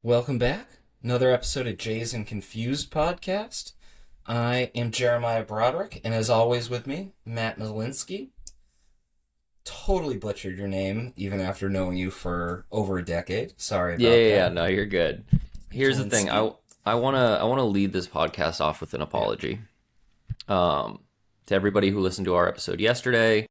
Welcome back. Another episode of Jays and Confused podcast. I am Jeremiah Broderick, and as always with me, Matt Malinsky. Totally butchered your name, even after knowing you for over a decade. Sorry Yeah, about yeah, yeah, that. no, you're good. Here's the thing. Malinsky. I wanna lead this podcast off with an Yeah. apology. Um, to everybody who listened to our episode yesterday.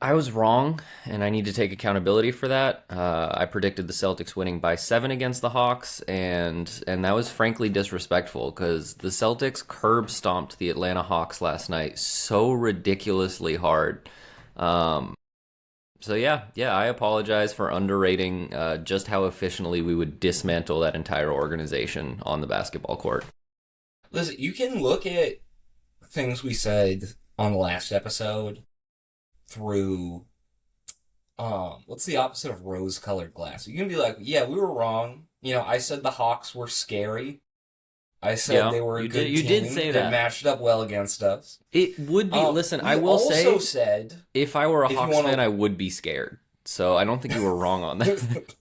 I was wrong, and I need to take accountability for that. I predicted the Celtics winning by 7 against the Hawks, and that was frankly disrespectful because the Celtics curb stomped the Atlanta Hawks last night so ridiculously hard. Um, So yeah, I apologize for underrating just how efficiently we would dismantle that entire organization on the basketball court. Listen, you can look at things we said on the last episode through, what's the opposite of rose-colored glass? You can be like, yeah, we were wrong. I said the Hawks were scary. I said Yeah, they were a you did good you did team say that that. matched up well against us. It would be, listen, I We will also say, said, if I were a if you Hawks want fan, to, I would be scared. So I don't think you were wrong on that.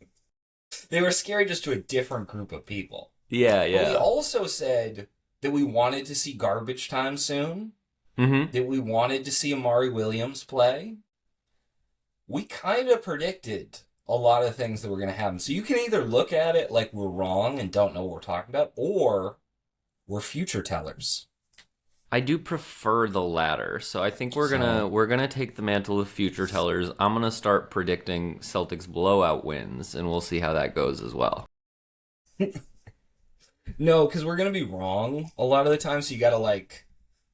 they were scary just to a different group of people. Yeah, But we yeah. also said that we wanted to see garbage time soon, Mm-hmm. that we wanted to see Amari Williams play. We kind of predicted a lot of things that were going to happen. So you can either look at it like we're wrong and don't know what we're talking about, or we're future tellers. I do prefer the latter. So I think we're gonna So, we're gonna take the mantle of future tellers. I'm gonna start predicting Celtics blowout wins, and we'll see how that goes as well. no, because we're going to be wrong a lot of the time. So you got to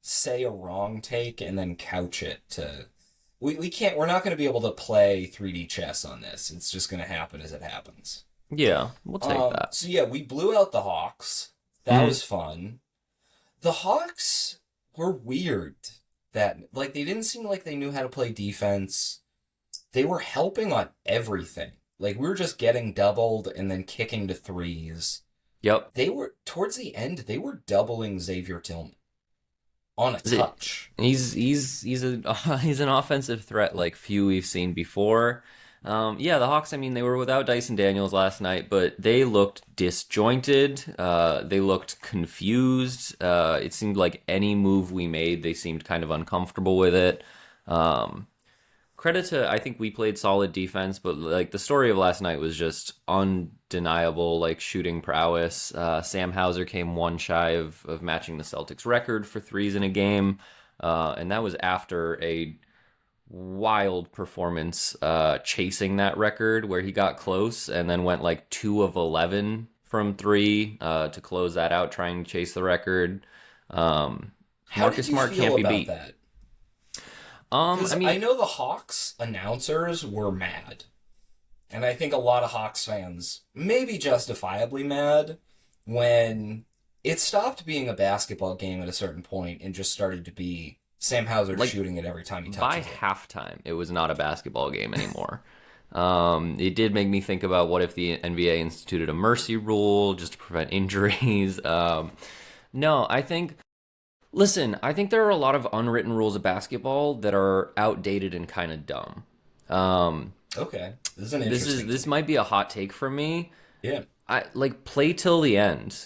say a wrong take and then couch it to. We can't, we're not going to be able to play 3D chess on this. It's just going to happen as it happens. Yeah, we'll take that. So yeah, we blew out the Hawks. That Mhm. was fun. The Hawks were weird. They didn't seem like they knew how to play defense. They were helping on everything. Like we were just getting doubled and then kicking to threes. Yep. They were towards the end. They were doubling Xavier Tillman on a touch. He's an offensive threat like few we've seen before. Yeah, the Hawks. I mean, they were without Dyson Daniels last night, but they looked disjointed. They looked confused. It seemed like any move we made, they seemed kind of uncomfortable with it. Um, Credit to, I think we played solid defense, but like the story of last night was just undeniable, like shooting prowess. Sam Hauser came one shy of matching the Celtics record for threes in a game, and that was after a wild performance chasing that record where he got close and then went like 2 of 11 from three to close that out, trying to chase the record. Um, How did Marcus you Smart feel can't be about beat. that? I Because I mean, know the Hawks announcers were mad. And I think a lot of Hawks fans may be justifiably mad when it stopped being a basketball game at a certain point and just started to be Sam Hauser like shooting it every time he by touches it. halftime, it was not a basketball game anymore. It did make me think about what if the NBA instituted a mercy rule just to prevent injuries. No, listen, I think there are a lot of unwritten rules of basketball that are outdated and kind of dumb. Um, Okay, this is an this is interesting this take. might be a hot take from me. Yeah. I like play till the end.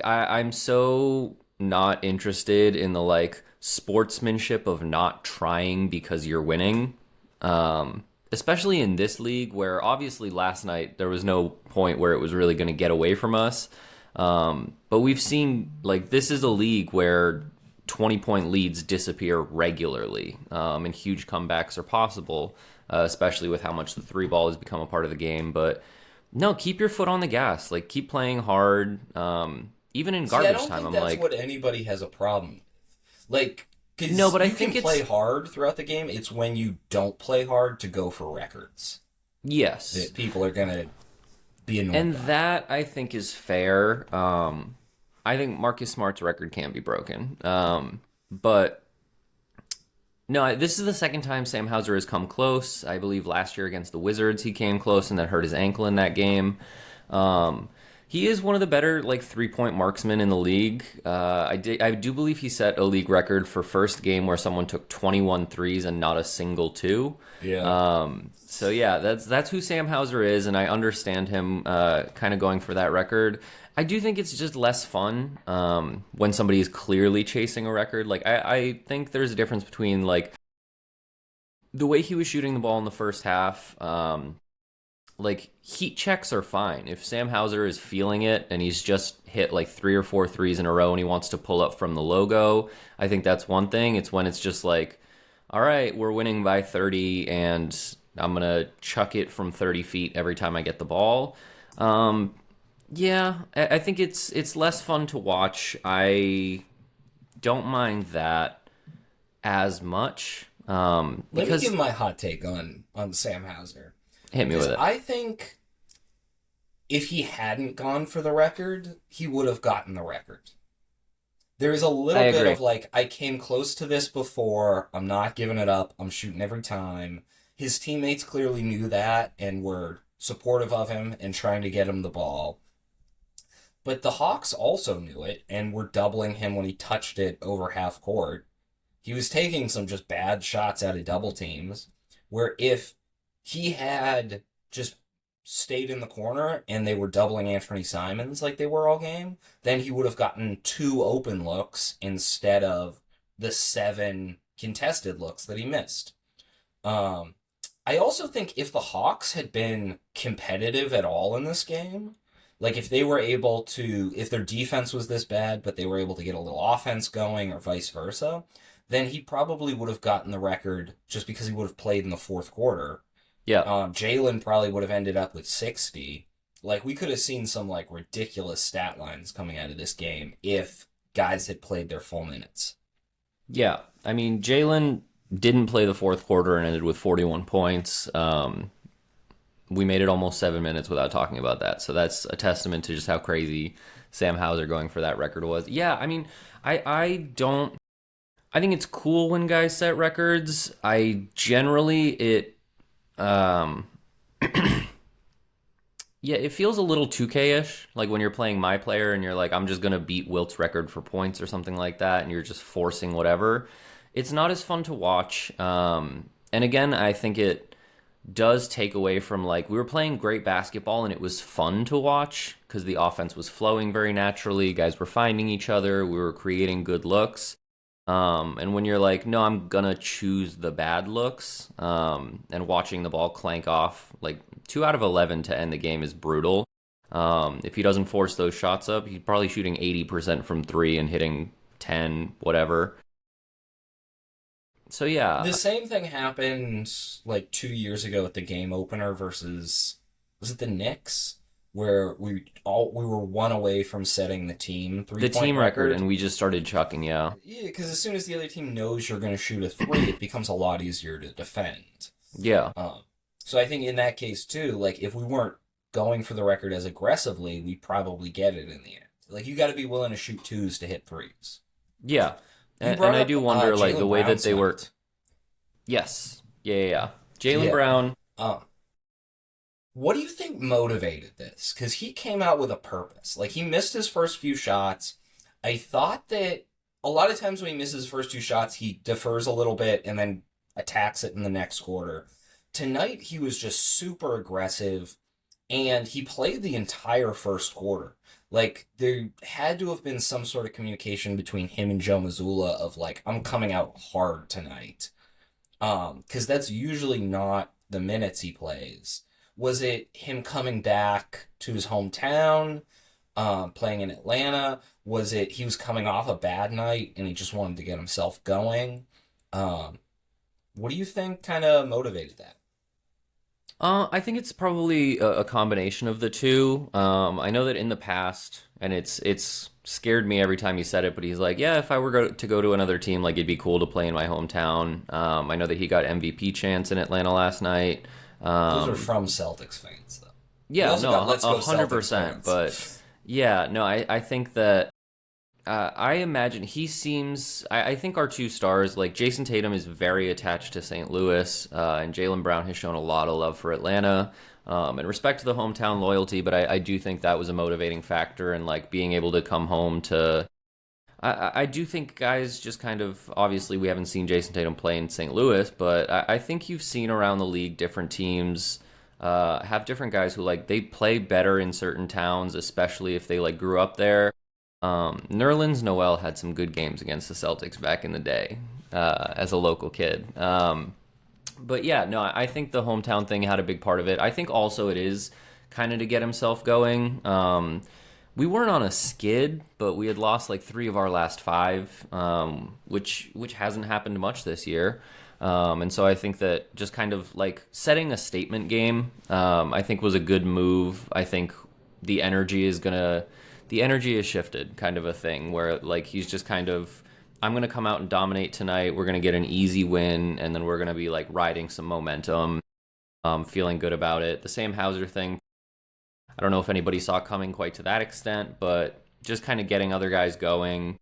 I'm so not interested in the like sportsmanship of not trying because you're winning. Especially in this league where obviously last night there was no point where it was really going to get away from us. But we've seen like this is a league where 20-point leads disappear regularly, and huge comebacks are possible, especially with how much the three ball has become a part of the game. But no, keep your foot on the gas. Like keep playing hard. Even in See, I garbage don't time, think I'm that's like, what anybody has a problem with. no, Because but I you can think play it's hard throughout the game. It's when you don't play hard to go for records yes. that people are going to be annoyed And by. that I think is fair. I think Marcus Smart's record can't be broken. But no, this is the second time Sam Hauser has come close. I believe last year against the Wizards he came close and that hurt his ankle in that game. Um, He is one of the better like 3-point marksmen in the league. I do believe he set a league record for first game where someone took 21 threes and not a single two. Yeah. So yeah, that's who Sam Hauser is, and I understand him kind of going for that record. I do think it's just less fun when somebody is clearly chasing a record. Like I think there's a difference between like the way he was shooting the ball in the first half. Like heat checks are fine. If Sam Hauser is feeling it and he's just hit like 3 or 4 threes in a row and he wants to pull up from the logo, I think that's one thing. It's when it's just like, all right, we're winning by 30 and I'm going to chuck it from 30 feet every time I get the ball. Yeah, I think it's less fun to watch. I don't mind that as much. Let me Because give my hot take on Sam Hauser. hit me Because with it. I think if he hadn't gone for the record, he would have gotten the record. There's a I little bit agree. of like, I came close to this before, I'm not giving it up, I'm shooting every time. His teammates clearly knew that and were supportive of him and trying to get him the ball. But the Hawks also knew it and were doubling him when he touched it over half court. He was taking some just bad shots out of double teams, where if he had just stayed in the corner and they were doubling Anthony Simons like they were all game, then he would have gotten 2 open looks instead of the 7 contested looks that he missed. Um, I also think if the Hawks had been competitive at all in this game, like if they were able to, if their defense was this bad, but they were able to get a little offense going or vice versa, then he probably would have gotten the record just because he would have played in the fourth quarter. Yeah. Jalen probably would have ended up with 60. Like we could have seen some like ridiculous stat lines coming out of this game if guys had played their full minutes. Yeah, I mean, Jalen didn't play the fourth quarter and ended with 41 points. We made it almost 7 minutes without talking about that. So that's a testament to just how crazy Sam Hauser going for that record was. Yeah, I mean, I don't. I think it's cool when guys set records. I generally it um yeah, it feels a little 2K-ish, like when you're playing My Player and you're like, I'm just gonna beat Wilt's record for points or something like that, and you're just forcing whatever. It's not as fun to watch. And again, I think it does take away from like we were playing great basketball and it was fun to watch because the offense was flowing very naturally. Guys were finding each other. We were creating good looks. And when you're like, no, I'm gonna choose the bad looks, and watching the ball clank off, like 2 out of 11 to end the game is brutal. If he doesn't force those shots up, he's probably shooting 80% from three and hitting 10, whatever. So The yeah, same thing happened like 2 years ago at the game opener versus was it the Knicks where we were one away from setting the team three the point team record, record. and we just started chucking. Yeah, Yeah, because as soon as the other team knows you're going to shoot a three, it becomes a lot easier to defend. yeah, Um, so I think in that case too, like if we weren't going for the record as aggressively, we probably get it in the end. Like you got to be willing to shoot twos to hit threes. yeah. You And brought I up do wonder, like the Jalen way Brown that they were. tonight. Yes, yeah, yeah, yeah. Jalen Yeah. Brown. Um, what do you think motivated this? Because he came out with a purpose. Like he missed his first few shots. I thought that a lot of times when he misses his first 2 shots, he defers a little bit and then attacks it in the next quarter. Tonight, he was just super aggressive and he played the entire first quarter. Like there had to have been some sort of communication between him and Joe Mazzulla of like, I'm coming out hard tonight. Because that's usually not the minutes he plays. Was it him coming back to his hometown, playing in Atlanta? Was it he was coming off a bad night and he just wanted to get himself going? Um, what do you think kind of motivated that? I think it's probably a combination of the two. I know that in the past, and it's scared me every time he said it, but he's like, yeah, if I were to go to another team, like it'd be cool to play in my hometown. I know that he got MVP chance in Atlanta last night. Those are Um, from Celtics fans, though. He yeah, also no, got Let's a Go hundred Celtics percent. But fans. yeah, no, I think that I imagine he seems. I think our two stars, like Jason Tatum, is very attached to St. Louis, and Jalen Brown has shown a lot of love for Atlanta. And respect to the hometown loyalty, but I do think that was a motivating factor, and like being able to come home to. I do think guys just kind of obviously we haven't seen Jason Tatum play in St. Louis, but I think you've seen around the league different teams have different guys who like they play better in certain towns, especially if they like grew up there. Nerlens Noel had some good games against the Celtics back in the day as a local kid. But yeah, no, I think the hometown thing had a big part of it. I think also it is kind of to get himself going. We weren't on a skid, but we had lost like three of our last five, which hasn't happened much this year. And so I think that just kind of like setting a statement game, I think was a good move. I think the energy is gonna, the energy is shifted, kind of a thing where like he's just kind of, I'm gonna come out and dominate tonight. We're gonna get an easy win, and then we're gonna be like riding some momentum, feeling good about it. The Sam Hauser thing, I don't know if anybody saw coming quite to that extent, but just kind of getting other guys going.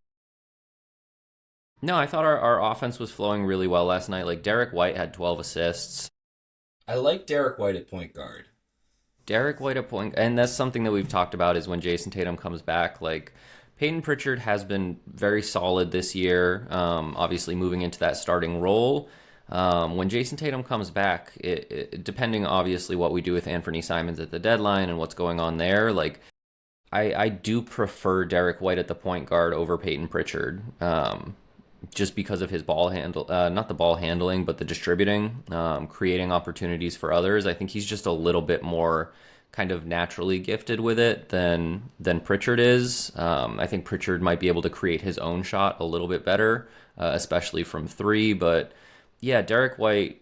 No, I thought our offense was flowing really well last night. Like Derek White had 12 assists. I like Derek White at point guard. Derek White at point, and that's something that we've talked about is when Jason Tatum comes back. Like Peyton Pritchard has been very solid this year. Obviously, moving into that starting role. When Jason Tatum comes back, depending obviously what we do with Anthony Simons at the deadline and what's going on there, like I do prefer Derek White at the point guard over Peyton Pritchard. Just because of his ball handle, not the ball handling, but the distributing, creating opportunities for others. I think he's just a little bit more kind of naturally gifted with it than Pritchard is. I think Pritchard might be able to create his own shot a little bit better, especially from three. But yeah, Derek White,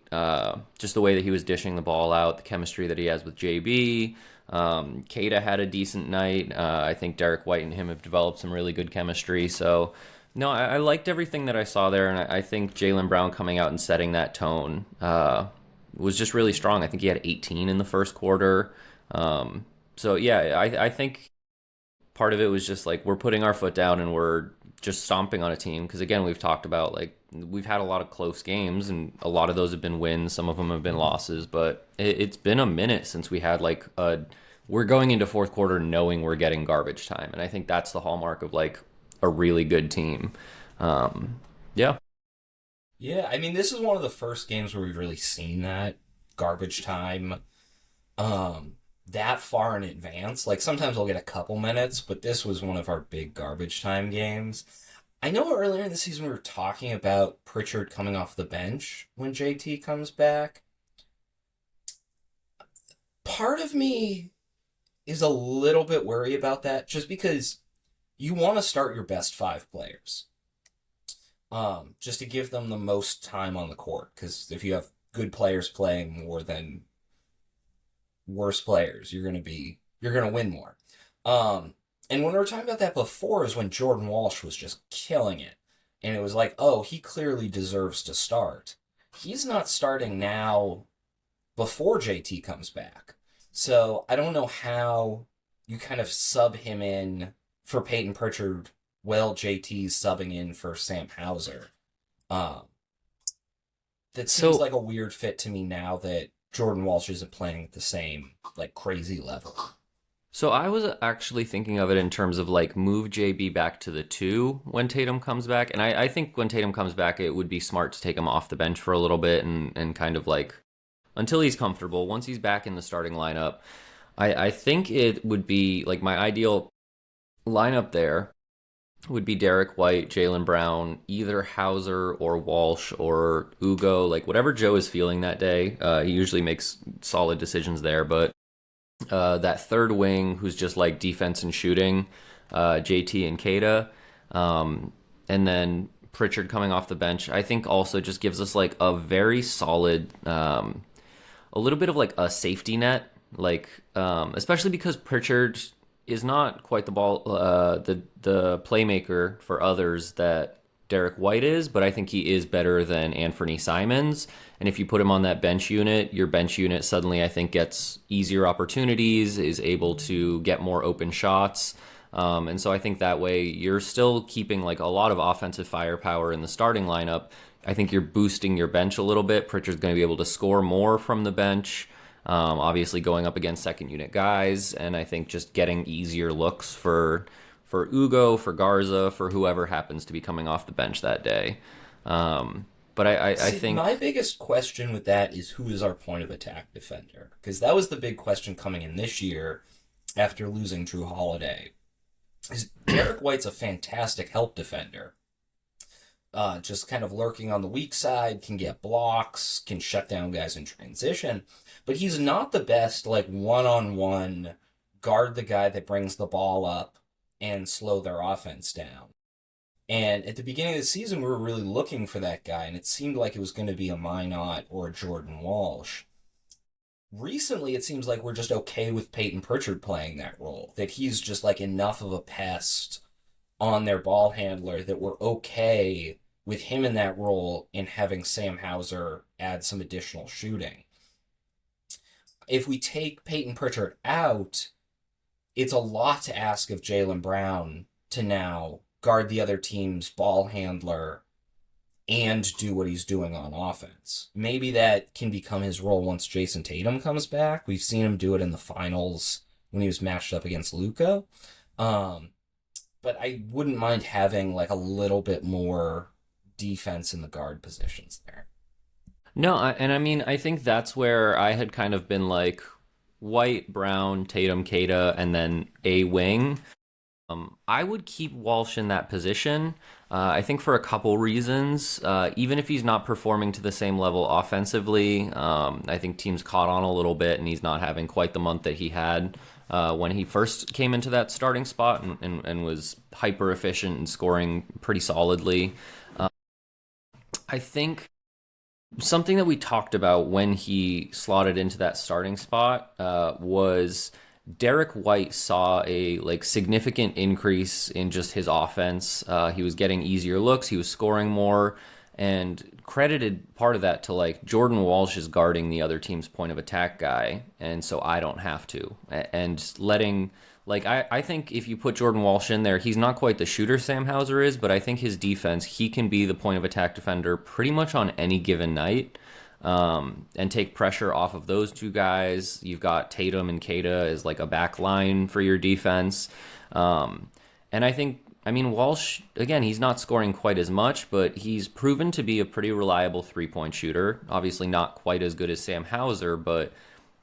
just the way that he was dishing the ball out, the chemistry that he has with JB. Kata had a decent night. I think Derek White and him have developed some really good chemistry. So no, I liked everything that I saw there, and I think Jaylen Brown coming out and setting that tone was just really strong. I think he had 18 in the first quarter. So yeah, I think part of it was just like we're putting our foot down and we're just stomping on a team. Because again, we've talked about like we've had a lot of close games, and a lot of those have been wins. Some of them have been losses, but it's been a minute since we had like we're going into fourth quarter knowing we're getting garbage time, and I think that's the hallmark of like a really good team. Yeah. Yeah, I mean, this is one of the first games where we've really seen that garbage time that far in advance. Like, sometimes we'll get a couple minutes, but this was one of our big garbage time games. I know earlier in the season we were talking about Pritchard coming off the bench when JT comes back. Part of me is a little bit worried about that just because you want to start your best five players, just to give them the most time on the court. Because if you have good players playing more than worse players, you're gonna win more. And when we were talking about that before, is when Jordan Walsh was just killing it, and it was like, oh, he clearly deserves to start. He's not starting now before JT comes back, so I don't know how you kind of sub him in for Peyton Pritchard while JT's subbing in for Sam Hauser. That seems So like a weird fit to me now that Jordan Walsh isn't playing at the same like crazy level. so I was actually thinking of it in terms of like move JB back to the two when Tatum comes back. And I think when Tatum comes back, it would be smart to take him off the bench for a little bit and kind of like until he's comfortable. Once he's back in the starting lineup, I think it would be like my ideal lineup there would be Derek White, Jaylen Brown, either Hauser or Walsh or Ugo, like whatever Joe is feeling that day. He usually makes solid decisions there, but that third wing who's just like defense and shooting, JT and Kata, and then Pritchard coming off the bench, I think also just gives us like a very solid, a little bit of like a safety net, like especially because Pritchard is not quite the ball, the playmaker for others that Derek White is, but I think he is better than Anthony Simons. And if you put him on that bench unit, your bench unit suddenly I think gets easier opportunities, is able to get more open shots. And so I think that way you're still keeping like a lot of offensive firepower in the starting lineup. I think you're boosting your bench a little bit. Pritchard's going to be able to score more from the bench. Obviously, going up against second unit guys, and I think just getting easier looks for Ugo, for Garza, for whoever happens to be coming off the bench that day. But I See, my think biggest question with that is who is our point of attack defender? Because that was the big question coming in this year after losing Drew Holiday. Is Derek White's a fantastic help defender. Just kind of lurking on the weak side, can get blocks, can shut down guys in transition. But he's not the best, like, one-on-one guard the guy that brings the ball up and slow their offense down. And at the beginning of the season, we were really looking for that guy, and it seemed like it was going to be a Minot or a Jordan Walsh. Recently, it seems like we're just okay with Peyton Pritchard playing that role, that he's just like enough of a pest on their ball handler that we're okay with him in that role and having Sam Hauser add some additional shooting. If we take Peyton Pritchard out, it's a lot to ask of Jaylen Brown to now guard the other team's ball handler and do what he's doing on offense. Maybe that can become his role once Jason Tatum comes back. We've seen him do it in the finals when he was matched up against Luka. But I wouldn't mind having like a little bit more defense in the guard positions there. no, and I mean I think that's where I had kind of been like White, Brown, Tatum, Kata, and then a wing. I would keep Walsh in that position. I think for a couple reasons. Even if he's not performing to the same level offensively, I think teams caught on a little bit, and he's not having quite the month that he had when he first came into that starting spot and was hyper efficient and scoring pretty solidly. I think something that we talked about when he slotted into that starting spot was Derek White saw a like significant increase in just his offense. He was getting easier looks, he was scoring more, and credited part of that to like Jordan Walsh is guarding the other team's point of attack guy, and so I don't have to. And letting like I think if you put Jordan Walsh in there, he's not quite the shooter Sam Hauser is, but I think his defense, he can be the point of attack defender pretty much on any given night. And take pressure off of those two guys. You've got Tatum and Kata as like a back line for your defense. And I think, I mean, Walsh, again, he's not scoring quite as much, but he's proven to be a pretty reliable three-point shooter. Obviously not quite as good as Sam Hauser, but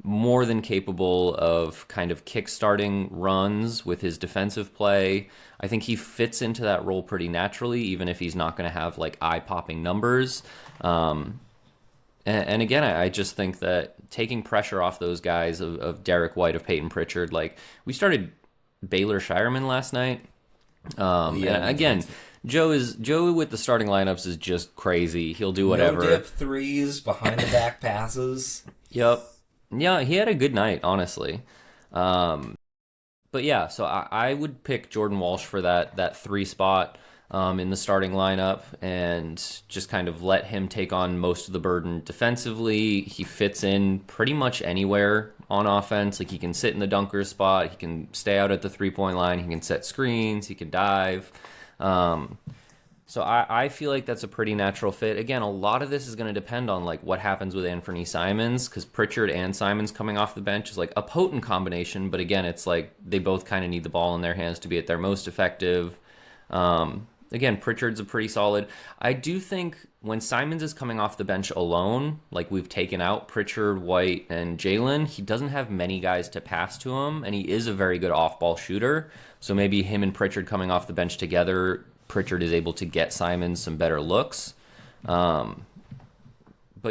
more than capable of kind of kickstarting runs with his defensive play. I think he fits into that role pretty naturally, even if he's not going to have like eye-popping numbers. And again, I just think that taking pressure off those guys of Derek White, of Peyton Pritchard, like we started Baylor Shireman last night. Yeah, And again, Joe with the starting lineups is just crazy. He'll do whatever. No dip threes, behind the back passes. Yep. Yeah, he had a good night, honestly. But yeah, so I would pick Jordan Walsh for that three spot. In the starting lineup and just kind of let him take on most of the burden defensively. He fits in pretty much anywhere on offense. Like he can sit in the dunker spot, he can stay out at the 3-point line, he can set screens, he can dive. So I feel like that's a pretty natural fit. Again, a lot of this is going to depend on like what happens with Anthony Simons, because Pritchard and Simons coming off the bench is like a potent combination, but again, it's like they both kind of need the ball in their hands to be at their most effective. Again, Pritchard's a pretty solid. I do think when Simons is coming off the bench alone, like we've taken out Pritchard, White, and Jaylen, he doesn't have many guys to pass to him, and he is a very good off-ball shooter. So maybe him and Pritchard coming off the bench together, Pritchard is able to get Simons some better looks. But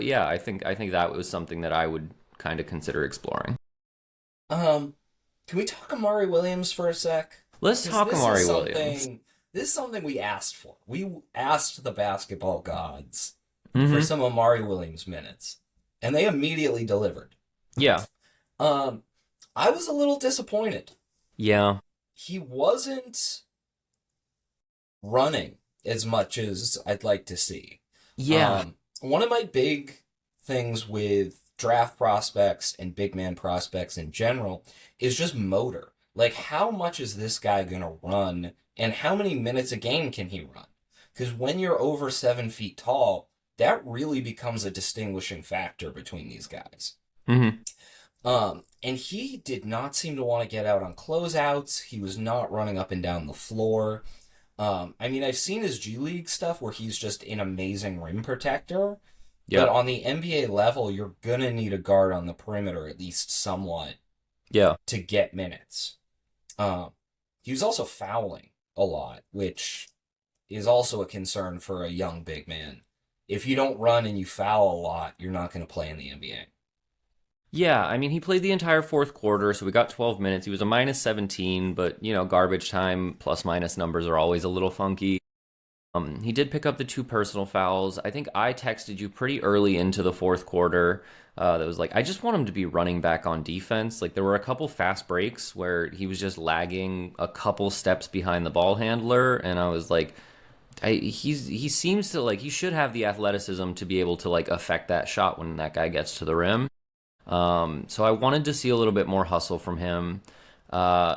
yeah, I think that was something that I would kind of consider exploring. Can we talk Amari Williams for a sec? Let's talk Amari Williams. This is something we asked for. We asked the basketball gods Mm-hmm. for some Amari Williams minutes, and they immediately delivered. Yeah. I was a little disappointed. Yeah. He wasn't running as much as I'd like to see. Yeah. One of my big things with draft prospects and big man prospects in general is just motor. Like, how much is this guy going to run, and how many minutes a game can he run? Because when you're over 7 feet tall, that really becomes a distinguishing factor between these guys. Mm-hmm. And he did not seem to want to get out on closeouts. He was not running up and down the floor. I mean, I've seen his G League stuff where he's just an amazing rim protector, but Yep. on the NBA level, you're gonna need a guard on the perimeter at least somewhat Yeah. to get minutes. Um, he was also fouling a lot, which is also a concern for a young big man. If you don't run and you foul a lot, you're not going to play in the NBA. Yeah, I mean, he played the entire fourth quarter, so we got 12 minutes. He was a minus 17, but, garbage time plus minus numbers are always a little funky. He did pick up the two personal fouls. I think I texted you pretty early into the fourth quarter. That was like, I just want him to be running back on defense. Like, there were a couple fast breaks where he was just lagging a couple steps behind the ball handler, and I was like, he seems to like he should have the athleticism to be able to like affect that shot when that guy gets to the rim. So I wanted to see a little bit more hustle from him.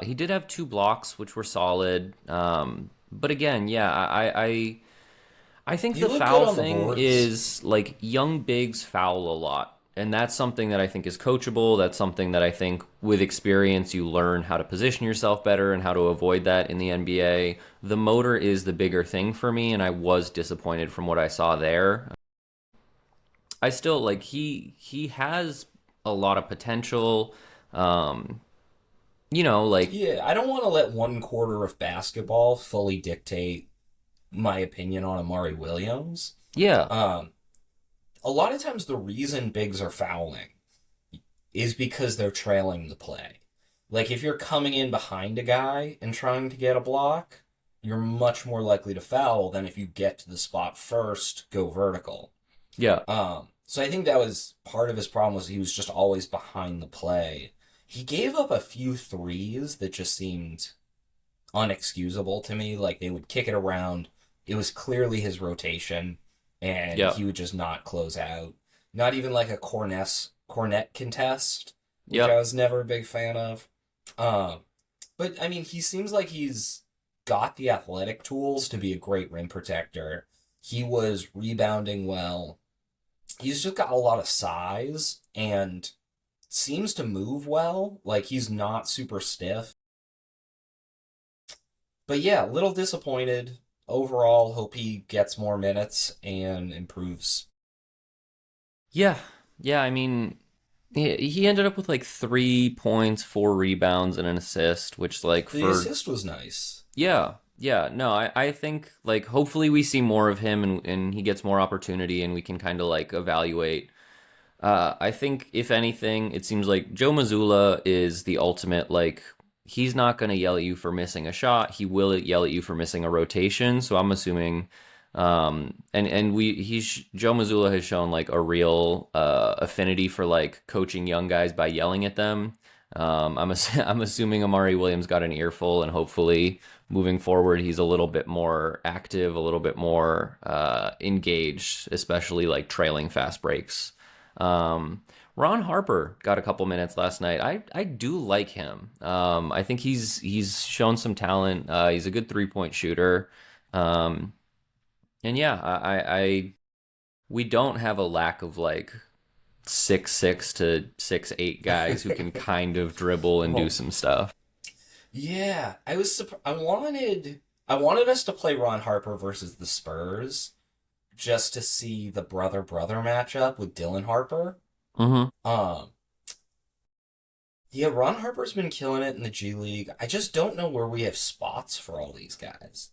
He did have two blocks, which were solid. But again, yeah, I think He the looked good foul on the thing boards. is like young bigs foul a lot. And that's something that I think is coachable. That's something that I think with experience you learn how to position yourself better and how to avoid that in the NBA. The motor is the bigger thing for me, and I was disappointed from what I saw there. I still like he has a lot of potential. Um, like Yeah, I don't want to let one quarter of basketball fully dictate my opinion on Amari Williams. yeah, Um, a lot of times the reason bigs are fouling is because they're trailing the play. Like if you're coming in behind a guy and trying to get a block, you're much more likely to foul than if you get to the spot first, go vertical. yeah, So I think that was part of his problem was he was just always behind the play. He gave up a few threes that just seemed unexcusable to me. Like they would kick it around. It was clearly his rotation, and yeah, he would just not close out. Not even like a cornet contest, which yeah. I was never a big fan of. Um, but I mean, he seems like he's got the athletic tools to be a great rim protector. He was rebounding well. He's just got a lot of size and seems to move well. Like he's not super stiff. But yeah, a little disappointed. Overall, hope he gets more minutes and improves. Yeah, yeah. I mean, he ended up with like 3 points, 4 rebounds, and an assist, which like The for assist was nice. yeah, yeah. No, I think like hopefully we see more of him and he gets more opportunity and we can kind of like evaluate. I think if anything, it seems like Joe Mazzulla is the ultimate like he's not going to yell at you for missing a shot. He will yell at you for missing a rotation. So I'm assuming and Joe Mazzulla has shown like a real affinity for like coaching young guys by yelling at them. I'm assuming Amari Williams got an earful, and hopefully moving forward he's a little bit more active, a little bit more engaged, especially like trailing fast breaks. Ron Harper got a couple minutes last night. I do like him. I think he's shown some talent. He's a good 3 point shooter. Um, and yeah, I we don't have a lack of like 6'6" to 6'8" guys who can kind of dribble and do Oh, some stuff. yeah, I wanted us to play Ron Harper versus the Spurs just to see the brother brother matchup with Dylan Harper. Hmm. Um, yeah, Ron Harper's been killing it in the G League. I just don't know where we have spots for all these guys.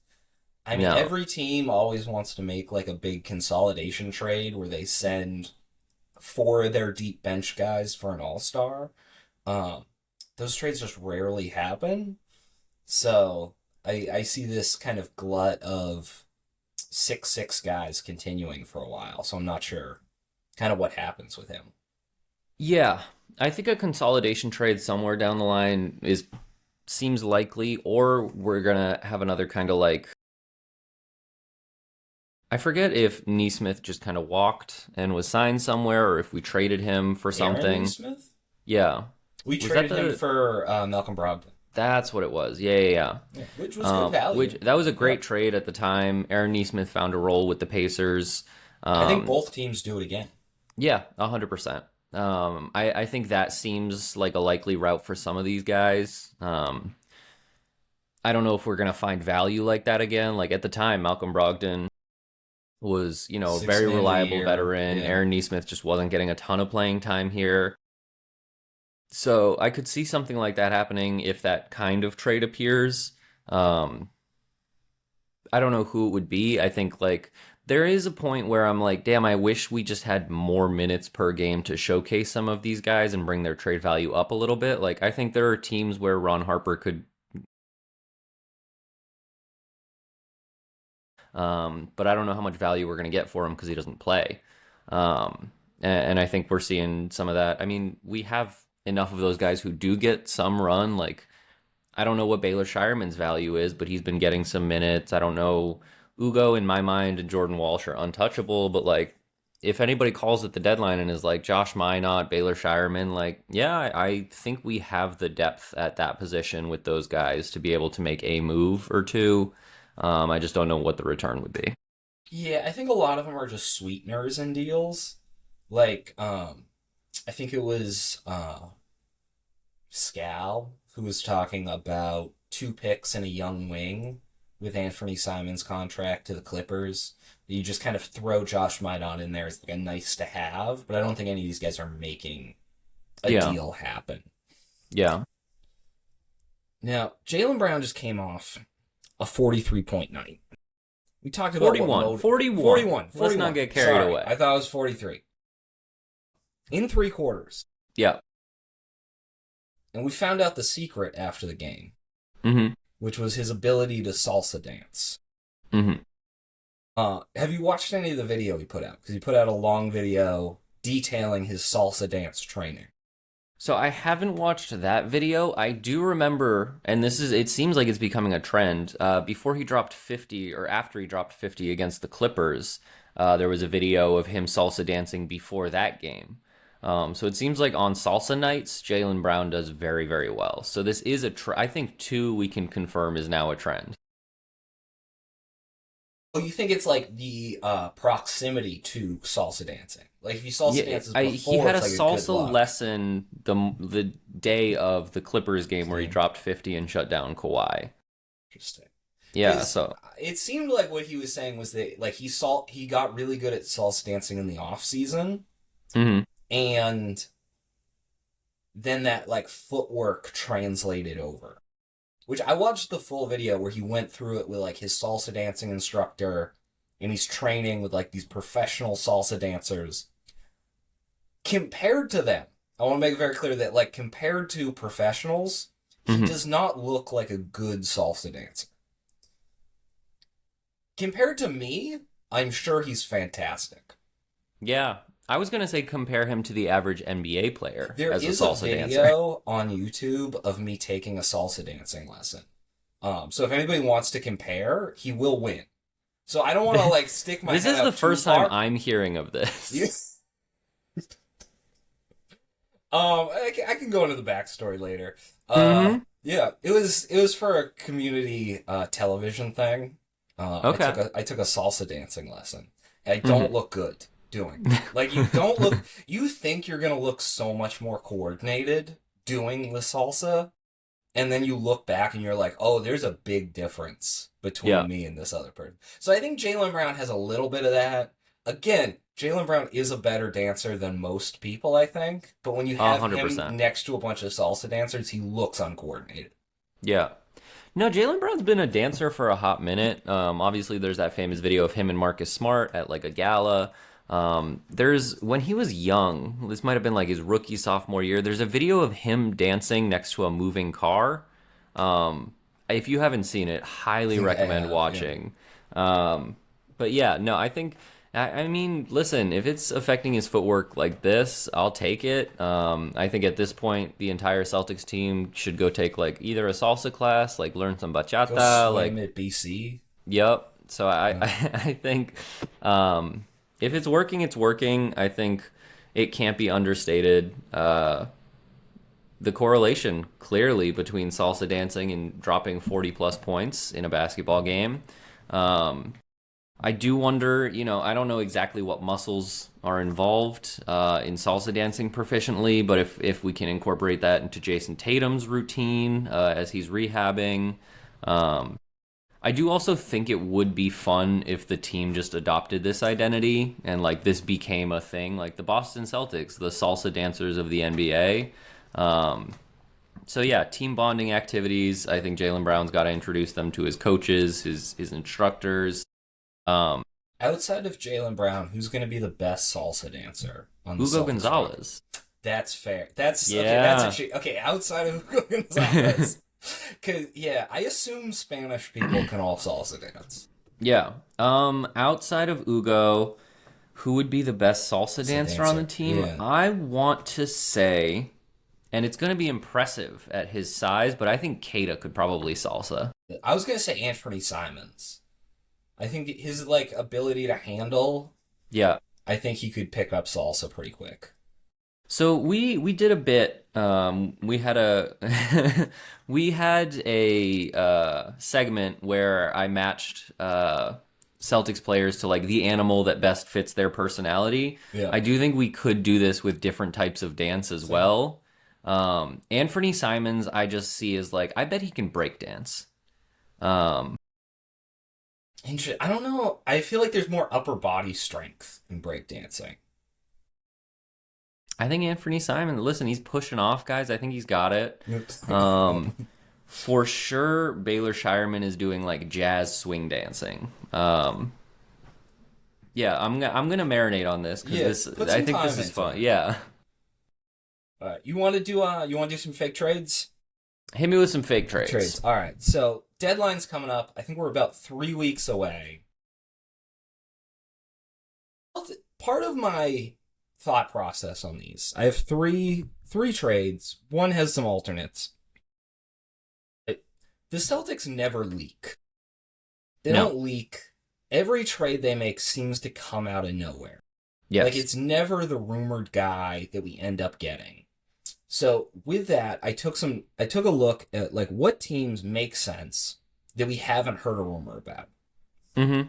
I mean, No. every team always wants to make like a big consolidation trade where they send four of their deep bench guys for an all-star. Um, those trades just rarely happen. So I see this kind of glut of 6'6" guys continuing for a while. So I'm not sure kind of what happens with him. Yeah, I think a consolidation trade somewhere down the line is seems likely, or we're gonna have another kind of like I forget if Neesmith just kind of walked and was signed somewhere, or if we traded him for Aaron something. Neesmith? Yeah, We was that traded him the? for Malcolm Brogdon. That's what it was. Yeah, yeah, yeah. Yeah, which was good value. Which that was a great Yep. trade at the time. Aaron Neesmith found a role with the Pacers. I think Um, both teams do it again. yeah, 100%. I think that seems like a likely route for some of these guys. I don't know if we're gonna find value like that again. Like at the time, Malcolm Brogdon was, a Six very man of the reliable year. veteran. Yeah. Aaron Nesmith just wasn't getting a ton of playing time here. So I could see something like that happening if that kind of trade appears. Um, I don't know who it would be. I think like there is a point where I'm like, damn, I wish we just had more minutes per game to showcase some of these guys and bring their trade value up a little bit. Like I think there are teams where Ron Harper could, but I don't know how much value we're going to get for him because he doesn't play. And I think we're seeing some of that. I mean, we have enough of those guys who do get some run. Like I don't know what Baylor Shireman's value is, but he's been getting some minutes. I don't know. Ugo, in my mind, and Jordan Walsh are untouchable, but like, if anybody calls at the deadline and is like Josh Minot, Baylor Shireman, like, yeah, I think we have the depth at that position with those guys to be able to make a move or two. I just don't know what the return would be. Yeah, I think a lot of them are just sweeteners in deals. Like, I think it was Scal who was talking about two picks and a young wing with Anthony Simon's contract to the Clippers. You just kind of throw Josh Minot in there as like a nice to have, but I don't think any of these guys are making a Yeah, deal happen. yeah. Now, Jaylen Brown just came off a 43-point night. We talked about what 41, mode. 41. 41. Let's not get carried Sorry, away. I thought it was 43. In three quarters. Yeah. And we found out the secret after the game, Mm-hmm. which was his ability to salsa dance. Mm-hmm. Have you watched any of the video he put out? Because he put out a long video detailing his salsa dance training. So I haven't watched that video. I do remember, and it seems like it's becoming a trend. Before he dropped 50, or after he dropped 50 against the Clippers, there was a video of him salsa dancing before that game. So it seems like on salsa nights, Jaylen Brown does very, very well. So this is I think two we can confirm is now a trend. Oh, you think it's like the proximity to salsa dancing? Like if he salsa Yeah, dances he before, had a it's like a good salsa luck. lesson the day of the Clippers game where he Game. dropped 50 and shut down Kawhi. Interesting. Yeah, Because so it seemed like what he was saying was that like he got really good at salsa dancing in the off season, mhm. and then that like footwork translated over. Which I watched the full video where he went through it with like his salsa dancing instructor, and he's training with like these professional salsa dancers. Compared to them, I want to make it very clear that like compared to professionals, he Mhm. does not look like a good salsa dancer. Compared to me, I'm sure he's fantastic. Yeah, I was gonna say compare him to the average NBA player There as a is a salsa dancer. video on YouTube of me taking a salsa dancing lesson. So if anybody wants to compare, he will win. So I don't want to like stick my This head is the out too first time far. I'm hearing of this. You- I can go into the backstory later. Hmm. Yeah, it was for a community television thing. Okay. I took a salsa dancing lesson. And I don't Hmm. look good doing it. Like you don't look. You think you're gonna look so much more coordinated doing the salsa, and then you look back and you're like, oh, there's a big difference between Yeah. me and this other person. So I think Jaylen Brown has a little bit of that. Again, Jaylen Brown is a better dancer than most people, I think. But when you A have hundred him percent. next to a bunch of salsa dancers, he looks uncoordinated. Yeah. No, Jaylen Brown's been a dancer for a hot minute. Obviously, there's that famous video of him and Marcus Smart at like a gala. There's when he was young, this might have been like his rookie sophomore year. There's a video of him dancing next to a moving car. If you haven't seen it, I highly think I recommend have, yeah. watching. But yeah, no, I think. I mean, listen, if it's affecting his footwork like this, I'll take it. I think at this point, the entire Celtics team should go take like either a salsa class, like learn some Go bachata, swim like, at BC. yep. So Yeah. I think if it's working, it's working. I think it can't be understated. The correlation clearly between salsa dancing and dropping 40 plus points in a basketball game. Um, I do wonder, I don't know exactly what muscles are involved in salsa dancing proficiently, but if we can incorporate that into Jason Tatum's routine as he's rehabbing. Um, I do also think it would be fun if the team just adopted this identity and like this became a thing, like the Boston Celtics, the salsa dancers of the NBA. Um, so yeah, team bonding activities. I think Jaylen Brown's got to introduce them to his coaches, his instructors. Um, Outside of Jaylen Brown, who's going to be the best salsa dancer on the Hugo Celtics roster? Gonzalez. That's fair. That's okay. That's Yeah. actually okay. Outside of Hugo Gonzalez, because yeah, I assume Spanish people can all salsa dance. Yeah. Outside of Ugo, who would be the best salsa Salsa dancer on the dancer, team? yeah. I want to say, and it's going to be impressive at his size, but I think Keita could probably salsa. I was gonna say Anthony Simons. I think his like ability to handle. Yeah. I think he could pick up salsa pretty quick. So we did a bit. We had a we had a segment where I matched Celtics players to like the animal that best fits their personality. Yeah. I do think we could do this with different types of dance as well. Anthony Simons, I just see as like I bet he can break dance. Um, I don't know. I feel like there's more upper body strength in breakdancing. I think Anthony Simons. Listen, he's pushing off guys. I think he's got it. Yep. Um, For sure, Baylor Shireman is doing like jazz swing dancing. Yeah, I'm gonna marinate on this because Yeah, this put I some think this time is into fun. it. Yeah, You want to do some fake trades? hit me with some fake trades. Trades. All right. So deadline's coming up. I think we're about 3 weeks away. Part of my thought process on these, I have three trades. One has some alternates. The Celtics never leak. They No. don't leak. Every trade they make seems to come out of nowhere. Yes. Like it's never the rumored guy that we end up getting. So with that, I took a look at like what teams make sense that we haven't heard a rumor about. Mm-hmm.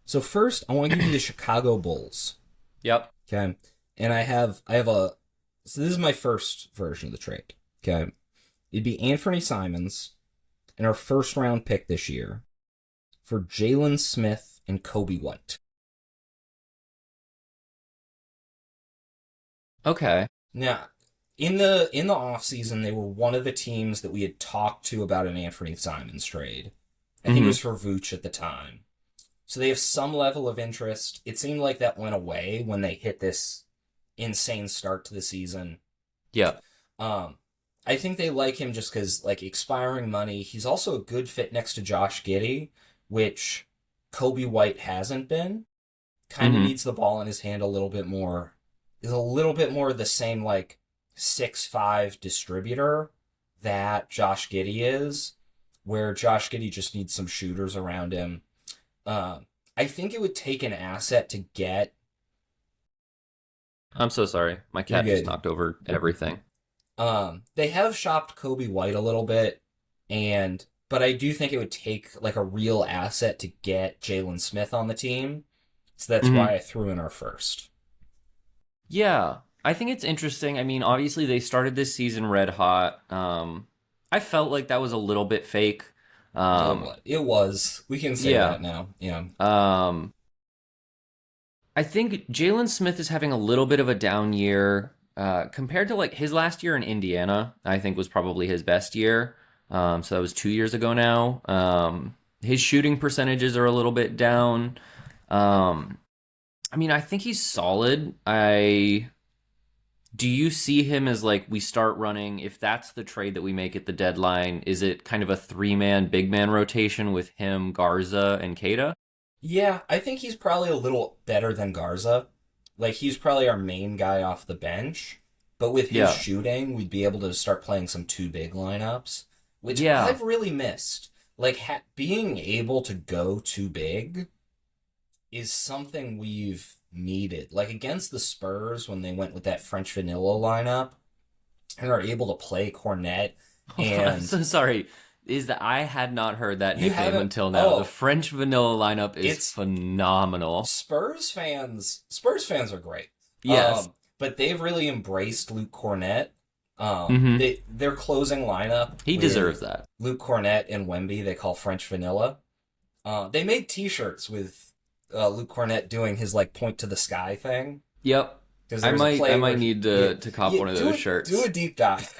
So first, I want to give you the Chicago Bulls. Yep. Okay. And I have a so this is my first version of the trade. Okay. It'd be Anthony Simons and our first round pick this year for Jalen Smith and Kobe White. Okay. Now, in the offseason, they were one of the teams that we had talked to about an Anthony Simons trade. I think it was for Vooch at the time. So they have some level of interest. It seemed like that went away when they hit this insane start to the season. Yeah. I think they like him just because, like, expiring money. He's also a good fit next to Josh Giddey, which Kobe White hasn't been. Kind of needs the ball in his hand a little bit more. Is a little bit more the same, like, 6'5" distributor that Josh Giddey is, where Josh Giddey just needs some shooters around him. I think it would take an asset to get. I'm so sorry. My cat You're just good. knocked over everything. They have shopped Kobe White a little bit, but I do think it would take like a real asset to get Jalen Smith on the team. So that's why I threw in our first. Yeah. I think it's interesting. I mean, obviously they started this season red hot. I felt like that was a little bit fake. It was. We can say Yeah. that now. Yeah. I think Jalen Smith is having a little bit of a down year compared to like his last year in Indiana. I think was probably his best year. So that was 2 years ago now. His shooting percentages are a little bit down. I mean, I think he's solid. Do you see him as like we start running? If that's the trade that we make at the deadline, is it kind of a three-man, big man rotation with him, Garza, and Keita? Yeah, I think he's probably a little better than Garza. Like, he's probably our main guy off the bench. But with his Yeah. shooting, we'd be able to start playing some two big lineups, which Yeah. I've really missed. Like, being able to go too big is something we've needed. Like, against the Spurs, when they went with that French vanilla lineup and are able to play Cornet I'm and so sorry. is that I had not heard that You nickname haven't? until now. The Oh, French vanilla lineup is it's phenomenal. Spurs fans. Spurs fans are great. Yes. But they've really embraced Luke Cornett. Hmm. Their closing lineup He deserves with that. Luke Cornett and Wemby, they call French Vanilla. They made T-shirts with Luke Cornett doing his like point to the sky thing Yep. because I there's a might I play where might need yeah, to cop yeah one of do those do a shirts. deep dive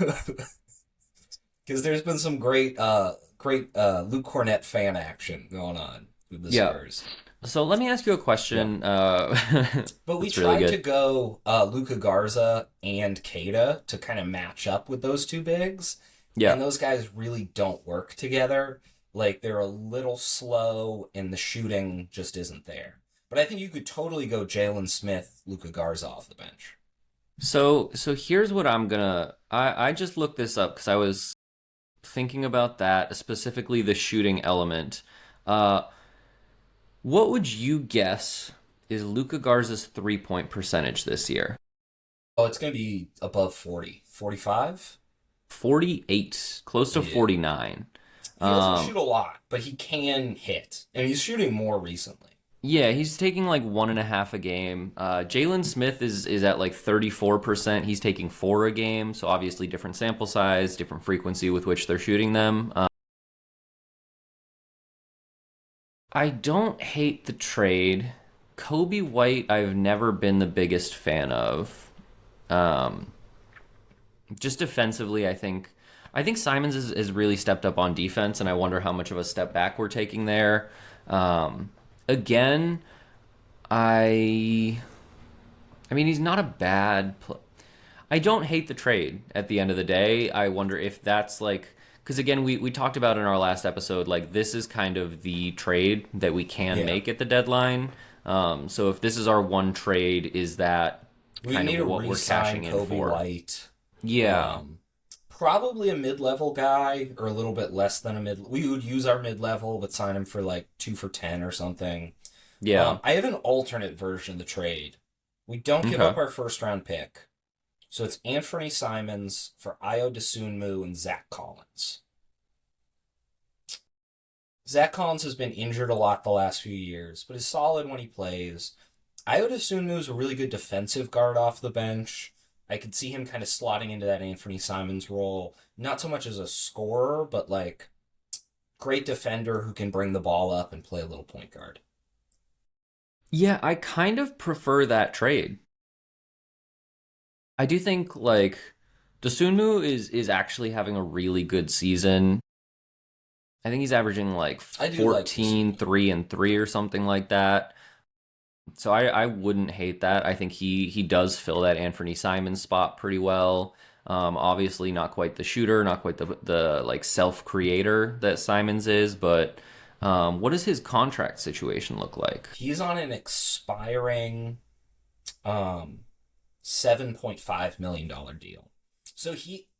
because there's been some great Luke Cornett fan action going on with the Yeah. Spurs. So let me ask you a Yeah. question. But we That's really tried to good. go Luka Garza and Keita to kind of match up with those two bigs, and Yeah. those guys really don't work together. Like they're a little slow, and the shooting just isn't there. But I think you could totally go Jalen Smith, Luka Garza off the bench. So here's what I just looked this up because I was thinking about that, specifically the shooting element. Uh, what would you guess is Luka Garza's 3-point percentage this year? Oh, it's going to be above 40, 45. 48, close to Yeah. 49. He doesn't Um, shoot a lot, but he can hit. And he's shooting more recently. yeah, he's taking like 1.5 a game. Jalen Smith is at like 34%. He's taking 4 a game, so obviously different sample size, different frequency with which they're shooting them. I don't hate the trade. Kobe White, I've never been the biggest fan of. Um, just defensively, I think Simons has really stepped up on defense, and I wonder how much of a step back we're taking there. Again, I I mean he's not a bad I don't hate the trade at the end of the day. I wonder if that's like because again we talked about in our last episode like this is kind of the trade that we can Yeah. make at the deadline. So if this is our one trade, is that We kind need of to what we're re-sign cashing in Kobe for? White. Yeah, Um, Probably a mid-level guy or a little bit less than a mid. We would use our mid-level, but sign him for like 2 for 10 or something. yeah, I have an alternate version of the trade. We don't give up okay. our first-round pick, so it's Anthony Simons for Io DeSunmu and Zach Collins. Zach Collins has been injured a lot the last few years, but is solid when he plays. Io DeSunmu is a really good defensive guard off the bench. I could see him kind of slotting into that Anthony Simons role, not so much as a scorer, but like great defender who can bring the ball up and play a little point guard. Yeah, I kind of prefer that trade. I do think like Dosunmu is actually having a really good season. I think he's averaging like I do like 14, DeSunmu. 3, and 3 or something like that. So I wouldn't hate that. I think he does fill that Anthony Simons spot pretty well. Obviously not quite the shooter, not quite the like self creator that Simons is, but what does his contract situation look like? He's on an expiring um, $7.5 million deal. So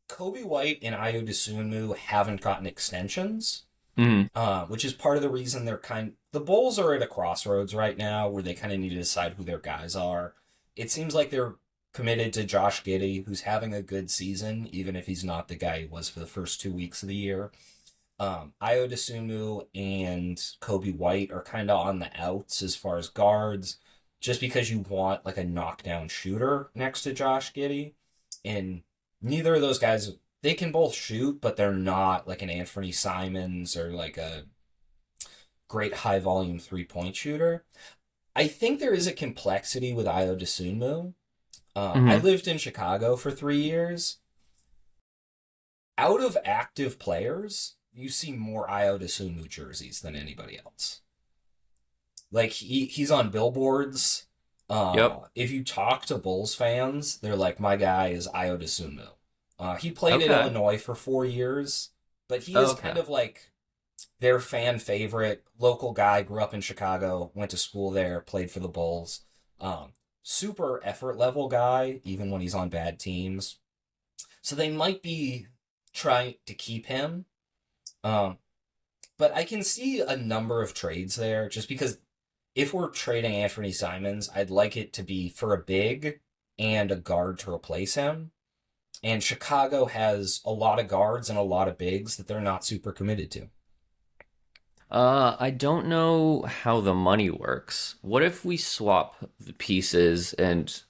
Kobe White and Io DeSunmu haven't gotten extensions, Mm, which is part of the reason the Bulls are at a crossroads right now where they kind of need to decide who their guys are. It seems like they're committed to Josh Giddey, who's having a good season, even if he's not the guy he was for the first 2 weeks of the year. Io DeSumu and Kobe White are kind of on the outs as far as guards, just because you want like a knockdown shooter next to Josh Giddey, and neither of those guys they can both shoot, but they're not like an Anthony Simons or like a great high volume 3-point shooter. I think there is a complexity with Io DeSunmu. I hmm. lived in Chicago for 3 years. Out of active players, you see more Io DeSunmu jerseys than anybody else. Like he's on billboards. Yep. If you talk to Bulls fans, they're like, "My guy is Io DeSunmu." He played at Okay. Illinois for 4 years, but he is kind Okay. of like their fan favorite. Local guy, grew up in Chicago, went to school there, played for the Bulls. Super effort level guy, even when he's on bad teams. So they might be trying to keep him. Um, but I can see a number of trades there just because if we're trading Anthony Simons, I'd like it to be for a big and a guard to replace him. And Chicago has a lot of guards and a lot of bigs that they're not super committed to. I don't know how the money works. What if we swap the pieces and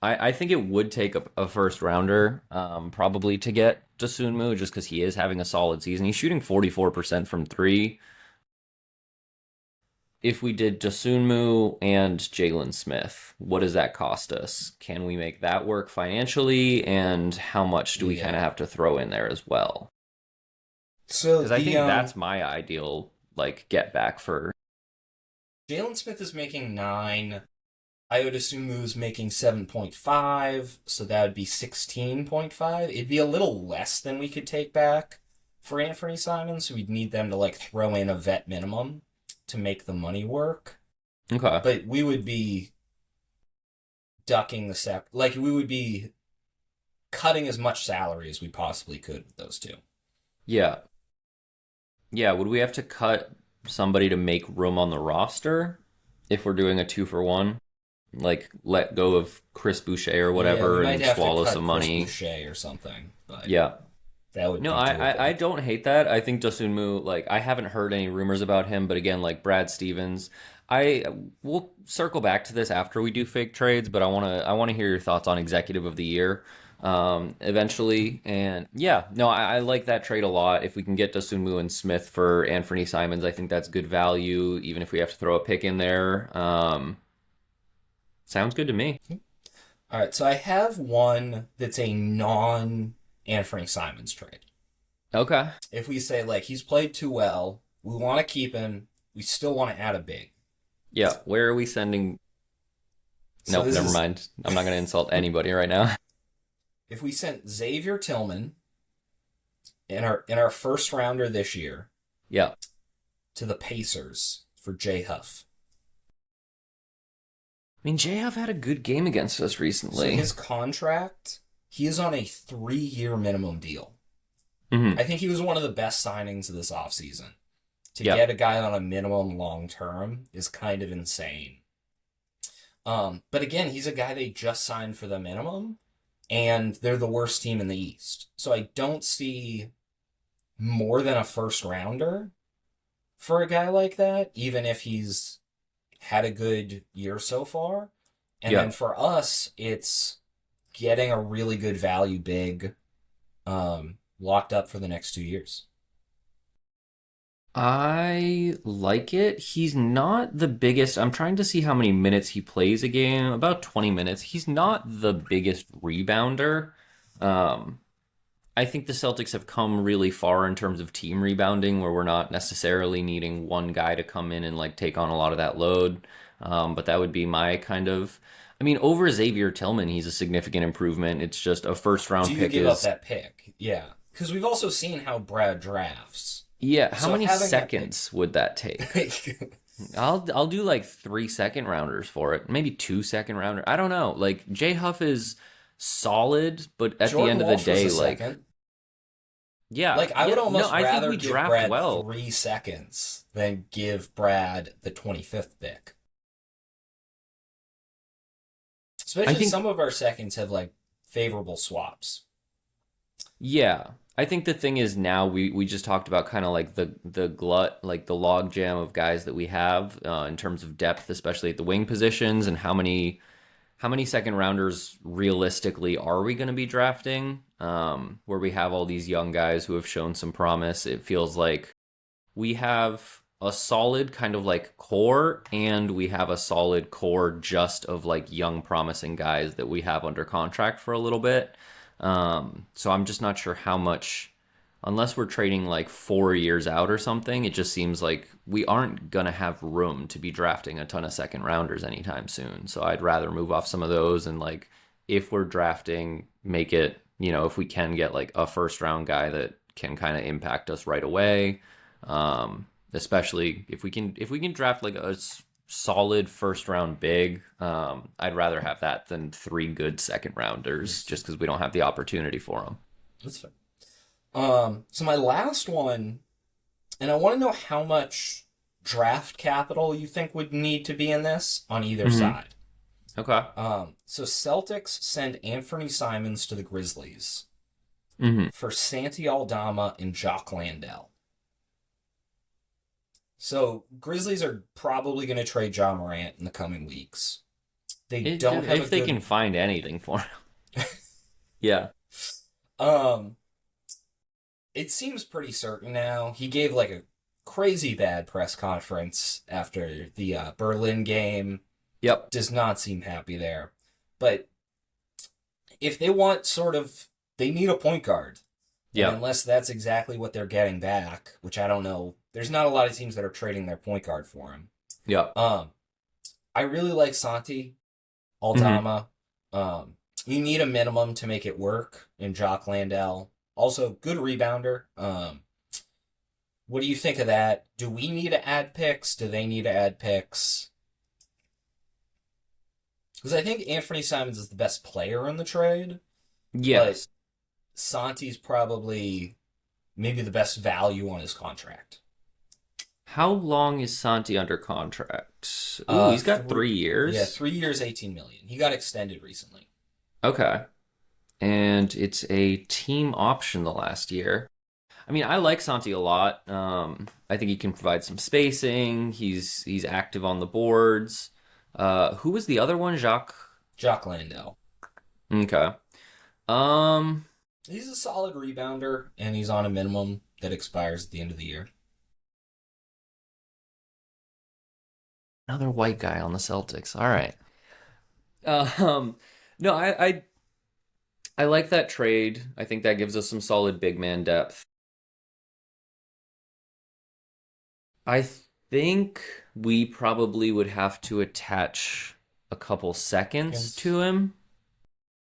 I think it would take a first rounder, probably to get Dosunmu just because he is having a solid season. He's shooting 44% from three. If we did Dosunmu and Jalen Smith, what does that cost us? Can we make that work financially? And how much do we kind of Yeah. have to throw in there as well? So Because I the think that's my ideal like get back for. Jalen Smith is making 9. Iodosumu is making 7.5, so that would be 16.5. It'd be a little less than we could take back for Anthony Simons, so we'd need them to like throw in a vet minimum to make the money work. Okay. But we would be ducking the like we would be cutting as much salary as we possibly could with those two. Yeah. Yeah, would we have to cut somebody to make room on the roster if we're doing a 2-for-1? Like let go of Chris Boucher or Yeah, we whatever might and have to swallow cut some Chris money. Boucher or something, but Yeah. that would No, be I doable. don't hate that. I think Dosunmu, like I haven't heard any rumors about him, but again, like Brad Stevens, I we'll circle back to this after we do fake trades, but I wanna hear your thoughts on executive of the year eventually. And yeah, no, I like that trade a lot. If we can get Dosunmu and Smith for Anthony Simons, I think that's good value, even if we have to throw a pick in there. Sounds good to me. All right, so I have one that's a non Anthony Simons trade. Okay. If we say like he's played too well, we want to keep him, we still want to add a big. Yeah. Where are we sending? So Nope, this never is mind. I'm not going to insult anybody right now. if we sent Xavier Tillman in our first rounder this year Yeah. to the Pacers for Jay Huff. I mean, JF had a good game against us So recently. his contract, he is on a 3-year minimum deal. Hmm. I think he was one of the best signings of this offseason. To Yeah. get a guy on a minimum long term is kind of insane. But again, he's a guy they just signed for the minimum, and they're the worst team in the East. So I don't see more than a first rounder for a guy like that, even if he's had a good year so far. And Yeah. then for us, it's getting a really good value big locked up for the next 2 years. I like it. He's not the biggest. I'm trying to see how many minutes he plays a game. About 20 minutes. He's not the biggest rebounder. Um, I think the Celtics have come really far in terms of team rebounding, where we're not necessarily needing one guy to come in and like take on a lot of that load. But that would be my kind of. I mean, over Xavier Tillman, he's a significant improvement. It's just a first Do round you pick give up is. that pick? Yeah. Because we've also seen how Brad drafts. Yeah, how So many having that pick. seconds would that take? I'll do like 3 second rounders for it. Maybe 2 second rounder. I don't know. Like J Huff is solid, but at the Jordan end of the Walsh was day, a like second. yeah, Like, I would yeah, no, almost I think rather we give draft Brad well. 3 seconds than give Brad the 25th pick. I Especially think some of our seconds have, like, favorable swaps. yeah. I think the thing is now we just talked about kind of like the glut, like the log jam of guys that we have in terms of depth, especially at the wing positions, and how many second rounders realistically are we going to be drafting? Where we have all these young guys who have shown some promise. It feels like we have a solid kind of like core, and we have a solid core just of like young, promising guys that we have under contract for a little bit. So I'm just not sure how much, unless we're trading like 4 years out or something, it just seems like we aren't going to have room to be drafting a ton of second rounders anytime soon. So I'd rather move off some of those and like, if we're drafting, make it, if we can get like a first round guy that can kind of impact us right away. Especially if we can draft like a solid first round big, I'd rather have that than three good second rounders just because we don't have the opportunity for them. That's fine. So my last one, and I want to know how much draft capital you think would need to be in this on either Hmm. side. Okay. So Celtics send Anthony Simons to the Grizzlies Hmm. for Santi Aldama and Jock Landale. So Grizzlies are probably going to trade John Morant in the coming weeks. They don't have a If they can good. find anything for him. Yeah. um it seems pretty certain now. He gave like a crazy bad press conference after the Berlin game. Yep. Does not seem happy there. But if they want sort of, they need a point guard. And Yep. unless that's exactly what they're getting back, which I don't know, there's not a lot of teams that are trading their point guard for him. Yep. Um, I really like Santi Hmm. Aldama. You need a minimum to make it work in Jock Landell. Also, good rebounder. What do you think of that? Do we need to add picks? Do they need to add picks? Because I think Anthony Simons is the best player in the trade, but Yes. Santi's probably maybe the best value on his contract. How long is Santi under contract? Ooh, he's got Three, three yeah, years. 3 years, 18 million. He got extended recently. Okay. And it's a team option the last year. I mean, I like Santi a lot. I think he can provide some spacing. He's active on the boards. Who was the other one? Jacques. Jock Landell. Okay. Um, He's a solid rebounder, and he's on a minimum that expires at the end of the year. Another white guy on the Celtics. All right. Um, no, I like that trade. I think that gives us some solid big man depth. I think we probably would have to attach a couple seconds Against to him.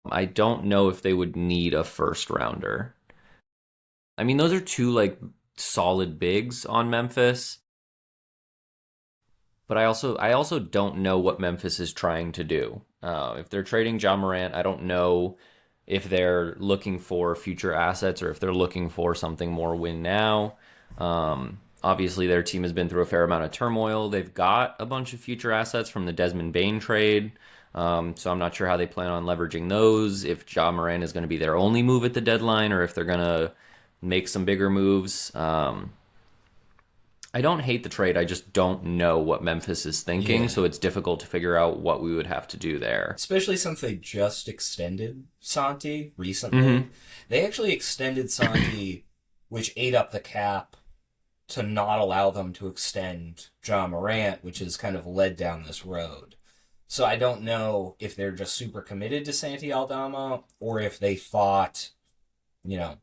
I don't know if they would need a first rounder. I mean, those are two like solid bigs on Memphis, but I also don't know what Memphis is trying to do. If they're trading John Morant, I don't know if they're looking for future assets or if they're looking for something more win now. Obviously, their team has been through a fair amount of turmoil. They've got a bunch of future assets from the Desmond Bain trade. So I'm not sure how they plan on leveraging those. If John Morant is going to be their only move at the deadline, or if they're going to make some bigger moves. I don't hate the trade. I just don't know what Memphis is thinking, yeah, so it's difficult to figure out what we would have to do there. especially since they just extended Santi recently. Mm-hmm. They actually extended Santi, which ate up the cap to not allow them to extend John Morant, which has kind of led down this road. So I don't know if they're just super committed to Santi Aldama or if they thought, you know,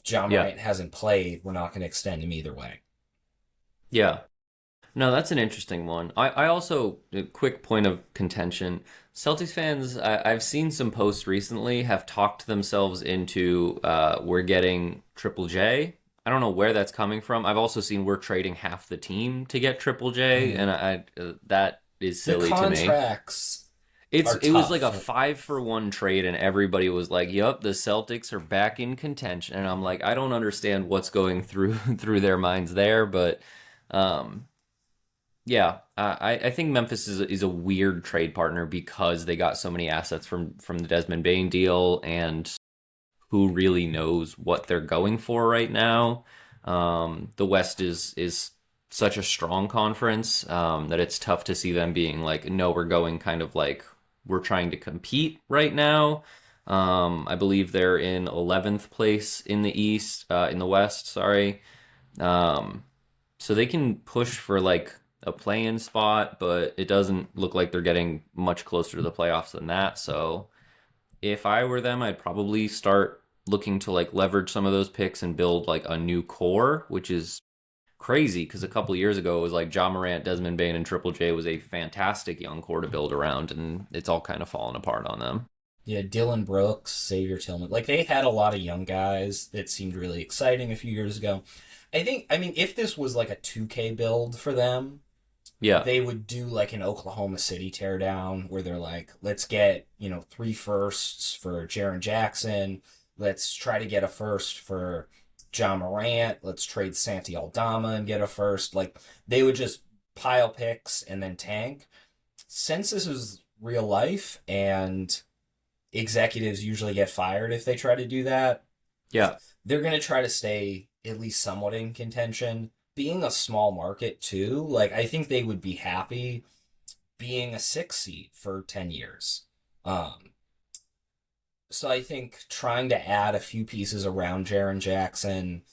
John Yeah, Morant hasn't played, we're not going to extend him either way. yeah. No, that's an interesting one. I also, a quick point of contention. Celtics fans, I've seen some posts recently have talked themselves into we're getting Triple J. I don't know where that's coming from. I've also seen we're trading half the team to get Triple J, Mm. and that is The silly to me. contracts are It was like tough. a 5-for-1 trade, and everybody was like, "Yup, the Celtics are back in contention." And I'm like, I don't understand what's going through through their minds there, but um, yeah, I think Memphis is a weird trade partner because they got so many assets from the Desmond Bain deal, and who really knows what they're going for right now. The West is such a strong conference that it's tough to see them being like, no, we're going kind of like we're trying to compete right now. I believe they're in 11th place in the East, in the West. Sorry, um, so they can push for like a play-in spot, but it doesn't look like they're getting much closer to the playoffs than that. So if I were them, I'd probably start looking to like leverage some of those picks and build like a new core, which is crazy because a couple of years ago it was like John Morant, Desmond Bain, and Triple J was a fantastic young core to build around, and it's all kind of fallen apart on them. Yeah, Dylan Brooks, Xavier Tillman. Like, they had a lot of young guys that seemed really exciting a few years ago. I mean, if this was like a 2K build for them, Yeah, they would do like an Oklahoma City teardown where they're like, let's get, 3 firsts for Jaron Jackson. Let's try to get a first for John Morant. Let's trade Santi Aldama and get a first. Like, they would just pile picks and then tank. since this is real life and executives usually get fired if they try to do that, Yeah. they're going to try to stay at least somewhat in contention. Being a small market, too, like, I think they would be happy being a six seed for 10 years. Um, so I think trying to add a few pieces around Jaren Jackson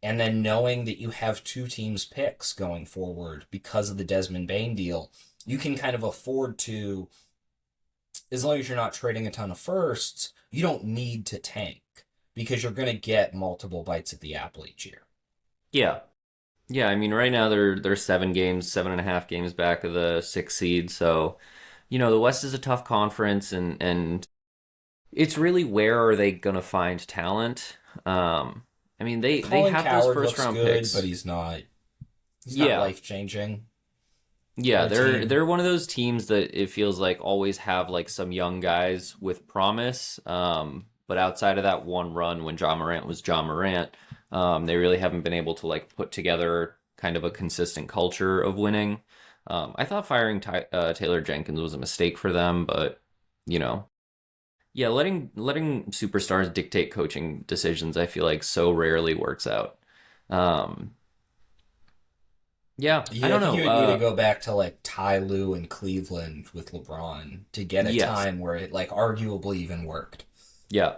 and then knowing that you have two teams' picks going forward because of the Desmond Bain deal, you can kind of afford to, as long as you're not trading a ton of firsts, you don't need to tank because you're going to get multiple bites at the apple each year. Yeah. Yeah, I mean, right now they're 7 games, 7.5 games back of the 6 seed. So, the West is a tough conference, and it's really where are they gonna find talent? I mean, they Colin have those Coward first looks round good, but picks. he's not Yeah, life changing for yeah, a they're team. they're one of those teams that it feels like always have like some young guys with promise. But outside of that one run when John Morant was John Morant, they really haven't been able to like put together kind of a consistent culture of winning. I thought firing Taylor Jenkins was a mistake for them, but you know, yeah, letting superstars dictate coaching decisions, I feel like so rarely works out. Um, yeah, I Yeah, I don't think you know. would need to go back to like Ty Lue in Cleveland with LeBron to get a Yes, time where it like arguably even worked. yeah.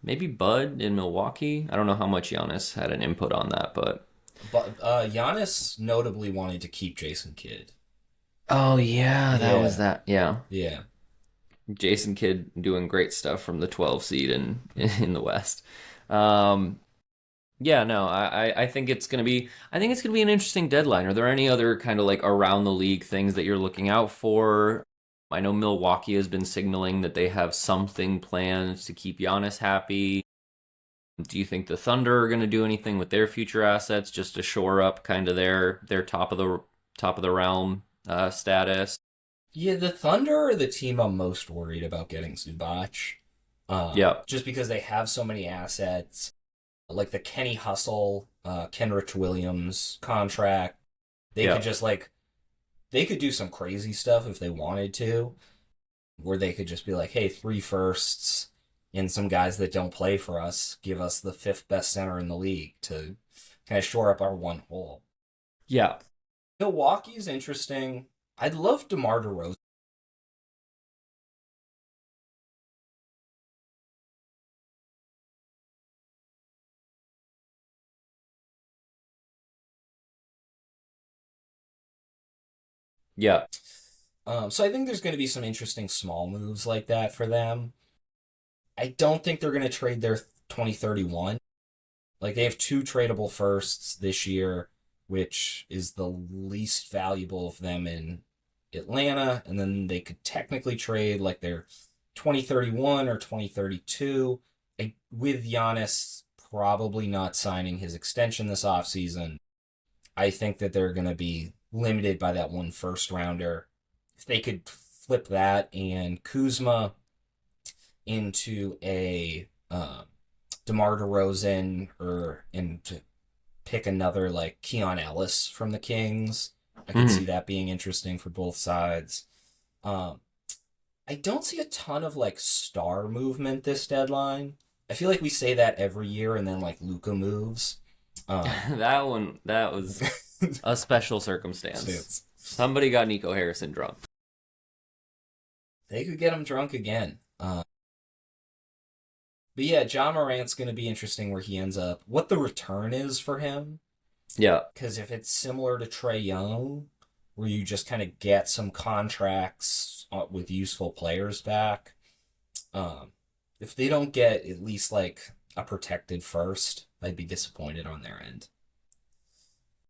Maybe Bud in Milwaukee. I don't know how much Giannis had an input on that, but But Giannis notably wanted to keep Jason Kidd. oh yeah, that was Yeah, that. Yeah, yeah. Jason Kidd doing great stuff from the 12 seed in the West. Um, yeah, no, I think it's gonna be an interesting deadline. Are there any other kind of like around the league things that you're looking out for? I know Milwaukee has been signaling that they have something planned to keep Giannis happy. Do you think the Thunder are going to do anything with their future assets just to shore up kind of their top of the realm status? Yeah, the Thunder are the team I'm most worried about getting Zubac. Yeah, Just because they have so many assets, like the Kenny Hustle, Kenrich Williams contract. They could yeah, just like they could do some crazy stuff if they wanted to, where they could just be like, "Hey, three firsts and some guys that don't play for us give us the fifth best center in the league to kind of shore up our one hole." yeah, Milwaukee's interesting. I'd love DeMar DeRozan. yeah. So I think there's going to be some interesting small moves like that for them. I don't think they're going to trade their 2031. Like they have two tradable firsts this year, which is the least valuable of them in Atlanta, and then they could technically trade like their 2031 or 2032. With Giannis probably not signing his extension this offseason, I think that they're going to be limited by that one first rounder. If they could flip that and Kuzma into a DeMar DeRozan or and to pick another like Keon Ellis from the Kings, I could see Mhm. that being interesting for both sides. Um, I don't see a ton of like star movement this deadline. I feel like we say that every year, and then like Luca moves. Um, That was a special circumstance. stance. Somebody got Nico Harrison drunk. They could get him drunk again. But yeah, John Morant's going to be interesting where he ends up. What the return is for him, Yeah. because if it's similar to Trey Young, where you just kind of get some contracts with useful players back, um, if they don't get at least like a protected first, I'd be disappointed on their end.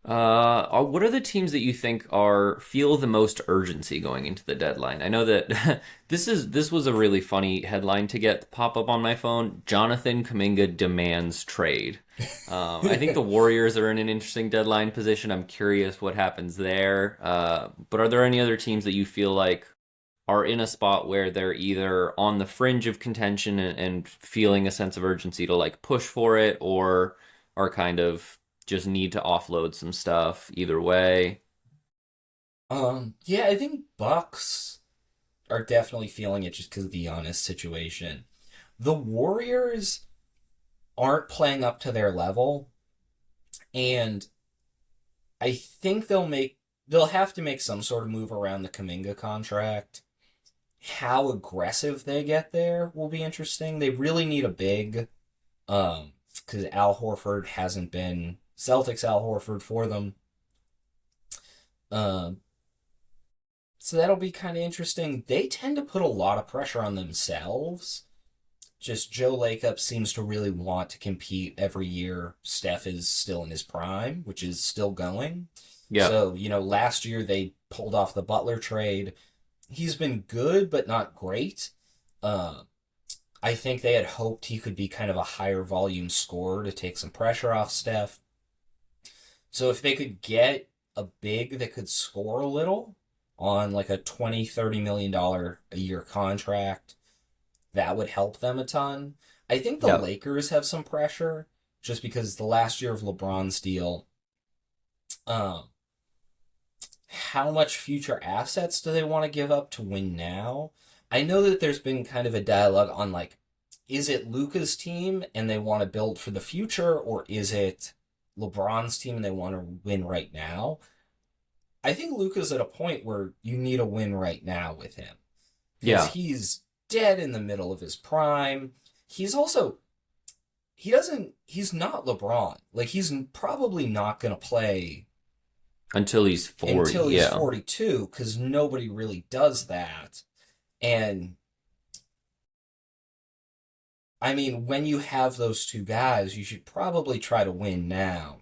What are the teams that you think are feel the most urgency going into the deadline? I know that this was a really funny headline to get pop up on my phone. Jonathan Kuminga demands trade. I think the Warriors are in an interesting deadline position. I'm curious what happens there. But are there any other teams that you feel like are in a spot where they're either on the fringe of contention and feeling a sense of urgency to like push for it, or are kind of just need to offload some stuff either way? Yeah, I think Bucks are definitely feeling it just because of the Giannis situation. The Warriors aren't playing up to their level, and I think they'll have to make some sort of move around the Kuminga contract. How aggressive they get there will be interesting. They really need a big, because Al Horford hasn't been Celtics Al Horford for them. Um, so that'll be kind of interesting. They tend to put a lot of pressure on themselves. Just Joe Lacob seems to really want to compete every year. Steph is still in his prime, which is still going. Yeah. So, last year they pulled off the Butler trade. He's been good, but not great. Uh, I think they had hoped he could be kind of a higher volume scorer to take some pressure off Steph. So if they could get a big that could score a little on like a $20-30 million a year contract, that would help them a ton. I think the Yeah. Lakers have some pressure just because the last year of LeBron's deal. Um, how much future assets do they want to give up to win now? I know that there's been kind of a dialogue on like, is it Luca's team and they want to build for the future, or is it LeBron's team and they want to win right now? I think Luca's at a point where you need a win right now with him because Yeah. he's dead in the middle of his prime. He's also he's not LeBron. Like he's probably not going to play Until he's 40. until he's Yeah. 42 cuz nobody really does that. And I mean, when you have those two guys, you should probably try to win now.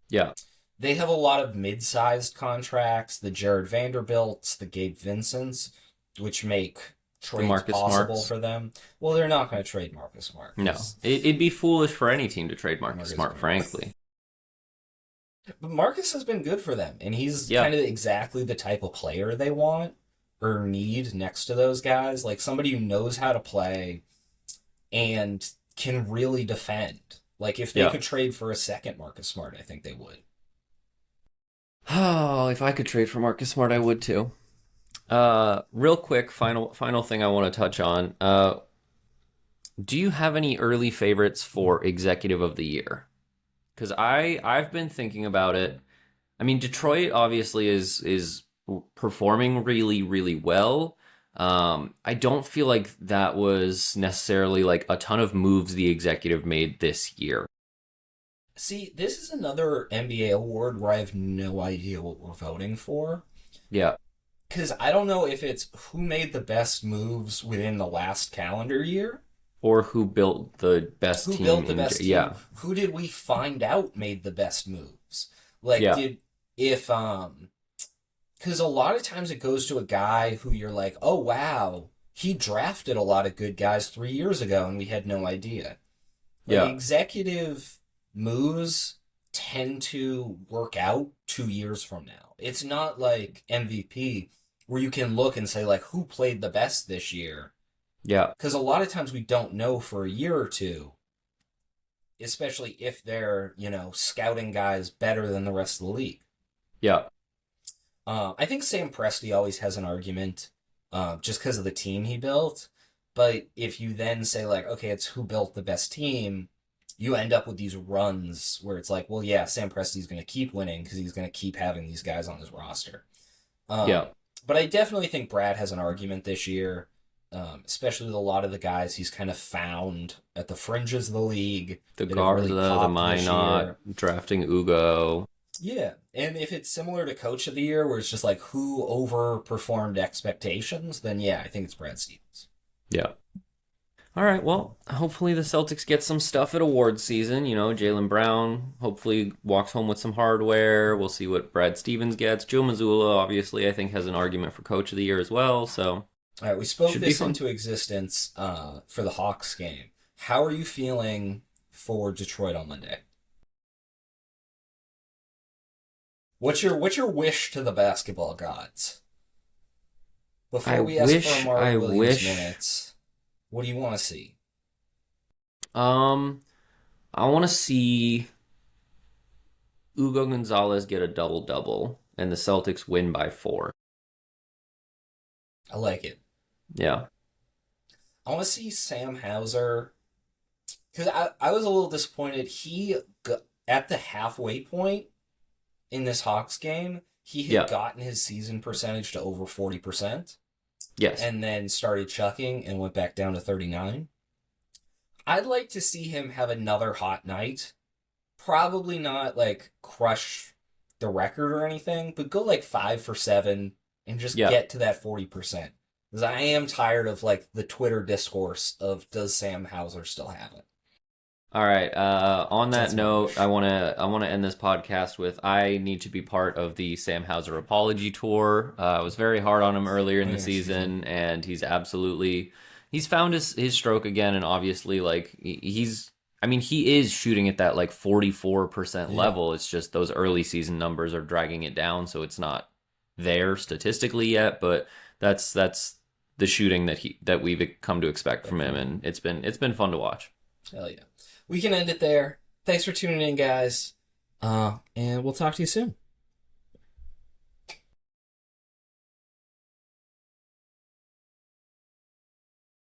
Yeah. They have a lot of mid-sized contracts, the Jared Vanderbilts, the Gabe Vincents, which make The trades Marcus possible Smarts. for them. Well, they're not going to trade Marcus Smart No. because It'd be foolish for any team to trade Marcus Marcus Smart, Smart. frankly. But Marcus has been good for them, and he's Yeah. kind of exactly the type of player they want or need next to those guys. Like somebody who knows how to play and can really defend. Like if they Yeah. could trade for a second Marcus Smart, I think they would. Oh, if I could trade for Marcus Smart, I would too. Real quick, final thing I want to touch on. Do you have any early favorites for Executive of the Year? Because I've been thinking about it. I mean, Detroit obviously is performing really well. I don't feel like that was necessarily like a ton of moves the executive made this year. See, this is another NBA award where I have no idea what we're voting for. Yeah, Because I don't know if it's who made the best moves within the last calendar year, or who built the best who team built the in best team, yeah, who did we find out made the best moves. Like, yeah, did, if, because a lot of times it goes to a guy who you're like, oh, wow, he drafted a lot of good guys 3 years ago and we had no idea. Like, yeah, executive moves tend to work out 2 years from now. It's not like MVP where you can look and say, like, who played the best this year? yeah, Because a lot of times we don't know for a year or two, especially if they're, scouting guys better than the rest of the league. yeah, I think Sam Presti always has an argument just because of the team he built. But if you then say, like, okay, it's who built the best team, you end up with these runs where it's like, well, yeah, Sam Presti's going to keep winning because he's going to keep having these guys on his roster. yeah. Um, but I definitely think Brad has an argument this year, especially with a lot of the guys he's kind of found at the fringes of the league The that have really Garza, the popped this Minot, year. drafting Ugo. Yeah, and if it's similar to Coach of the Year, where it's just like who overperformed expectations, then yeah, I think it's Brad Stevens. Yeah. All right. Well, hopefully the Celtics get some stuff at awards season. You know, Jalen Brown hopefully walks home with some hardware. We'll see what Brad Stevens gets. Joe Mazzulla, obviously, I think has an argument for Coach of the Year as well. So All right, we spoke should be this fun. into existence for the Hawks game. How are you feeling for Detroit on Monday? What's your wish to the basketball gods? I Before we ask for wish. Amari I Williams wish. minutes, what do you want to see? Um, I want to see Ugo Gonzalez get a double double and the Celtics win by 4. I like it. Yeah. I want to see Sam Hauser because I was a little disappointed. At the halfway point in this Hawks game, he had Yeah. gotten his season percentage to over 40% Yes. and then started chucking and went back down to 39. I'd like to see him have another hot night. Probably not like crush the record or anything, but go like 5 for 7 and just Yeah. get to that 40%. Because I am tired of like the Twitter discourse of does Sam Hauser still have it? All right. On that That's my note, wish. I wanna end this podcast with I need to be part of the Sam Hauser apology tour. I was very hard on him earlier in the season, and he's found his stroke again, and obviously like he's I mean he is shooting at that like 44% Yeah. level. It's just those early season numbers are dragging it down, so it's not there statistically yet, but that's the shooting that we've come to expect from him, and it's been fun to watch. Hell yeah. We can end it there. Thanks for tuning in, guys. And we'll talk to you soon.